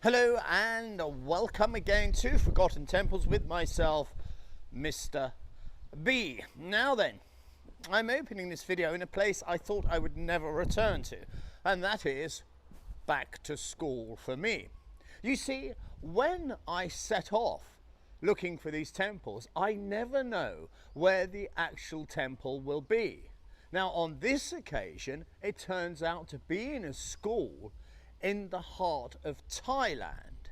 Hello and welcome again to Forgotten Temples with myself, Mr. B. Now then, I'm opening this video in a place I thought I would never return to, and that is back to school for me. You see, when I set off looking for these temples, I never know where the actual temple will be. Now on this occasion, it turns out to be in a school in the heart of Thailand,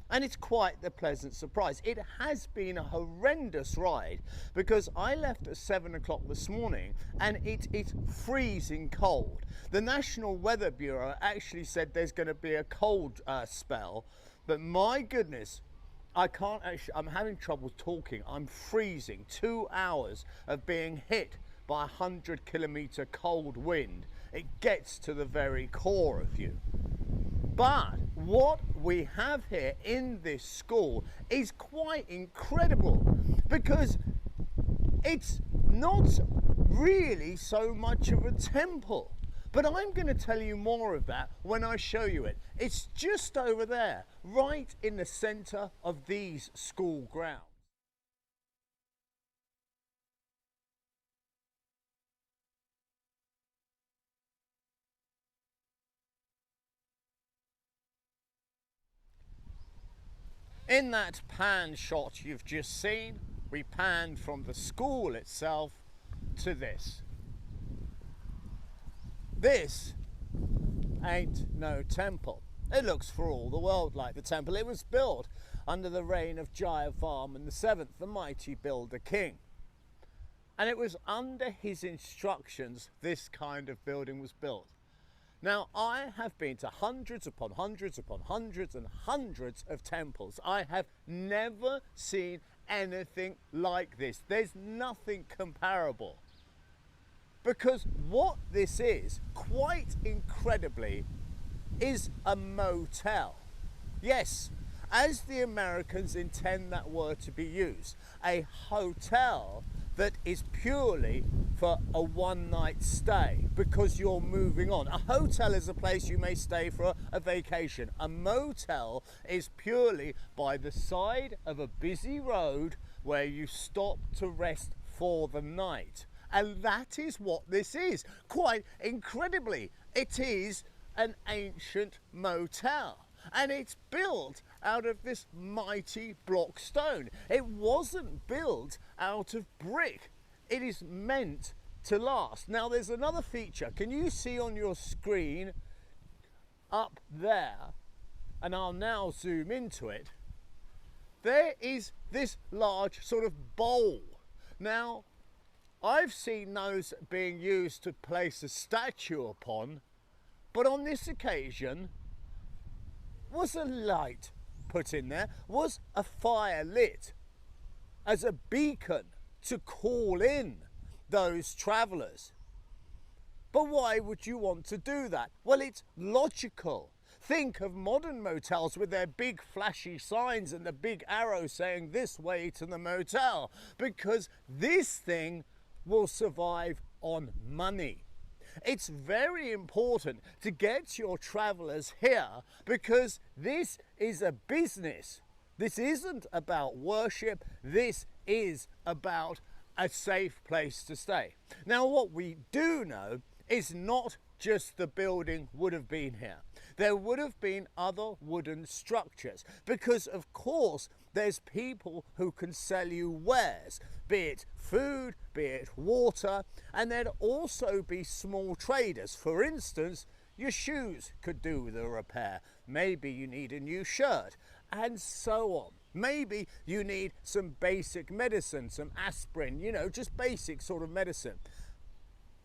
and it's quite the pleasant surprise. It has been a horrendous ride because I left at 7 o'clock this morning and it is freezing cold. The National Weather Bureau actually said there's going to be a cold spell, but my goodness, I'm having trouble talking. I'm freezing. 2 hours of being hit by a 100-kilometer cold wind. It gets to the very core of you. But what we have here in this school is quite incredible, because it's not really so much of a temple. But I'm going to tell you more of that when I show you it. It's just over there, right in the center of these school grounds. In that pan shot you've just seen, we panned from the school itself to this. This ain't no temple. It looks for all the world like the temple. It was built under the reign of Jayavarman VII, the mighty builder king. And it was under his instructions this kind of building was built. Now, I have been to hundreds upon hundreds upon hundreds and hundreds of temples. I have never seen anything like this. There's nothing comparable. Because what this is, quite incredibly, is a motel. Yes, as the Americans intend that word to be used, a hotel that is purely for a one-night stay because you're moving on. A hotel is a place you may stay for a vacation. A motel is purely by the side of a busy road where you stop to rest for the night. And that is what this is. Quite incredibly, it is an ancient motel. And it's built out of this mighty block stone. It wasn't built out of brick. It is meant to last. Now there's another feature. Can you see on your screen up there, and I'll now zoom into it, there is this large sort of bowl. Now I've seen those being used to place a statue upon, but on this occasion was a light put in there, was a fire lit as a beacon to call in those travellers. But why would you want to do that? Well, it's logical. Think of modern motels with their big flashy signs and the big arrow saying this way to the motel, because this thing will survive on money. It's very important to get your travellers here because this is a business. This isn't about worship. This is about a safe place to stay. Now, what we do know is not just the building would have been here. There would have been other wooden structures because, of course, there's people who can sell you wares, be it food, be it water, and there'd also be small traders. For instance, your shoes could do with a repair. Maybe you need a new shirt, and so on. Maybe you need some basic medicine, some aspirin, you know, just basic sort of medicine.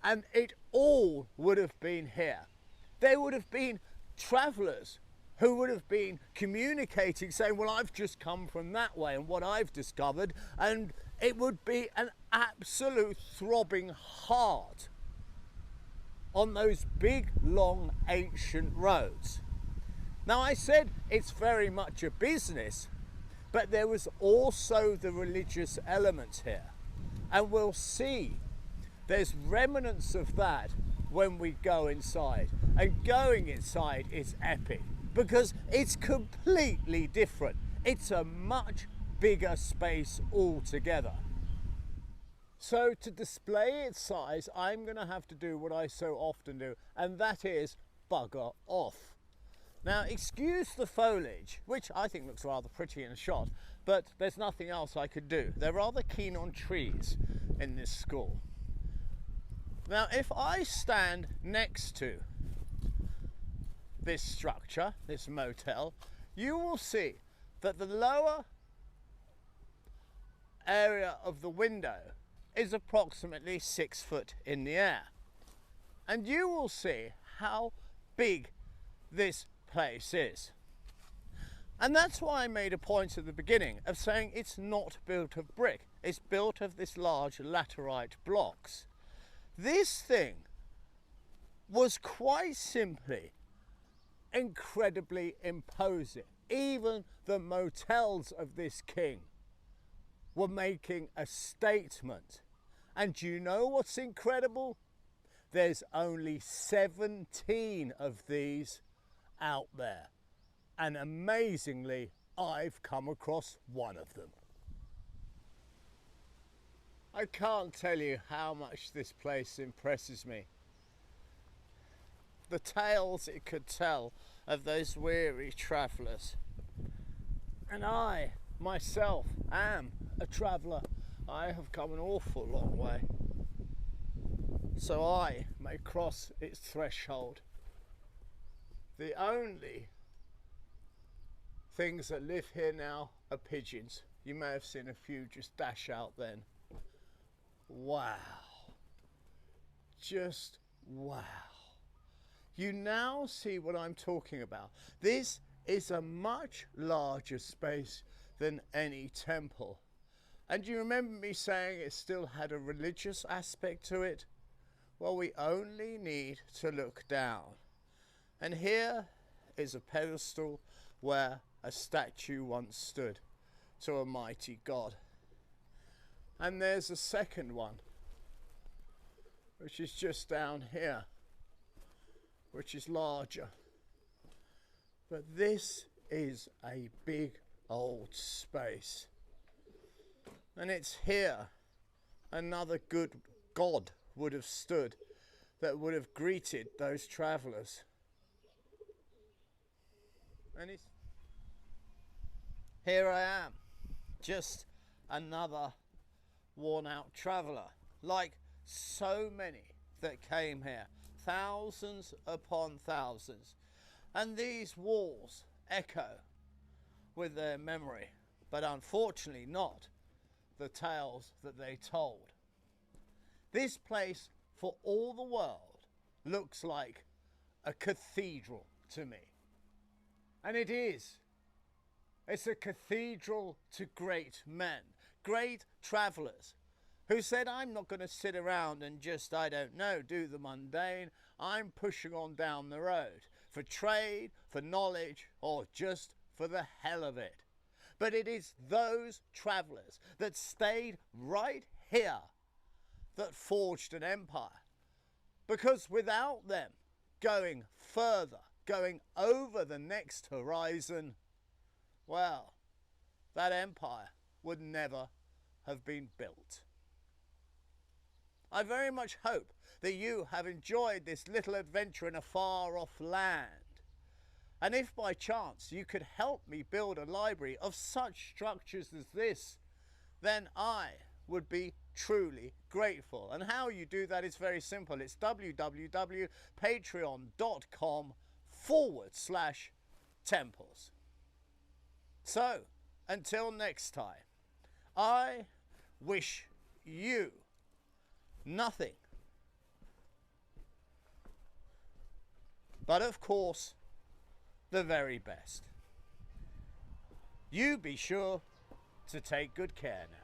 And it all would have been here. There would have been travellers who would have been communicating, saying, well, I've just come from that way and what I've discovered, and it would be an absolute throbbing heart on those big, long, ancient roads. Now, I said it's very much a business, but there was also the religious element here, and we'll see there's remnants of that when we go inside, and going inside is epic. because it's completely different. It's a much bigger space altogether. So to display its size, I'm going to have to do what I so often do, and that is bugger off. Now, excuse the foliage, which I think looks rather pretty in a shot, but there's nothing else I could do. They're rather keen on trees in this school. Now, if I stand next to this structure, this motel, you will see that the lower area of the window is approximately 6 foot in the air. And you will see how big this place is. And that's why I made a point at the beginning of saying it's not built of brick. It's built of this large laterite blocks. This thing was quite simply incredibly imposing. Even the motels of this king were making a statement. And do you know what's incredible? There's only 17 of these out there. And amazingly, I've come across one of them. I can't tell you how much this place impresses me. The tales it could tell of those weary travellers. And I, myself, am a traveller. I have come an awful long way. So I may cross its threshold. The only things that live here now are pigeons. You may have seen a few just dash out then. Wow. Just wow. You now see what I'm talking about. This is a much larger space than any temple. And you remember me saying it still had a religious aspect to it? Well, we only need to look down. And here is a pedestal where a statue once stood to a mighty god. And there's a second one, which is just down here, which is larger. But this is a big old space. And it's here another good god would have stood that would have greeted those travellers. And here I am, just another worn out traveller, like so many that came here, thousands upon thousands. And these walls echo with their memory, but unfortunately not the tales that they told. This place, for all the world, looks like a cathedral to me. And it is. It's a cathedral to great men, great travellers, who said, I'm not going to sit around and just, I don't know, do the mundane. I'm pushing on down the road for trade, for knowledge, or just for the hell of it. But it is those travellers that stayed right here that forged an empire. Because without them going further, going over the next horizon, well, that empire would never have been built. I very much hope that you have enjoyed this little adventure in a far off land. And if by chance you could help me build a library of such structures as this, then I would be truly grateful. And how you do that is very simple. It's www.patreon.com/temples. So, until next time, I wish you nothing but, of course, the very best. You be sure to take good care now.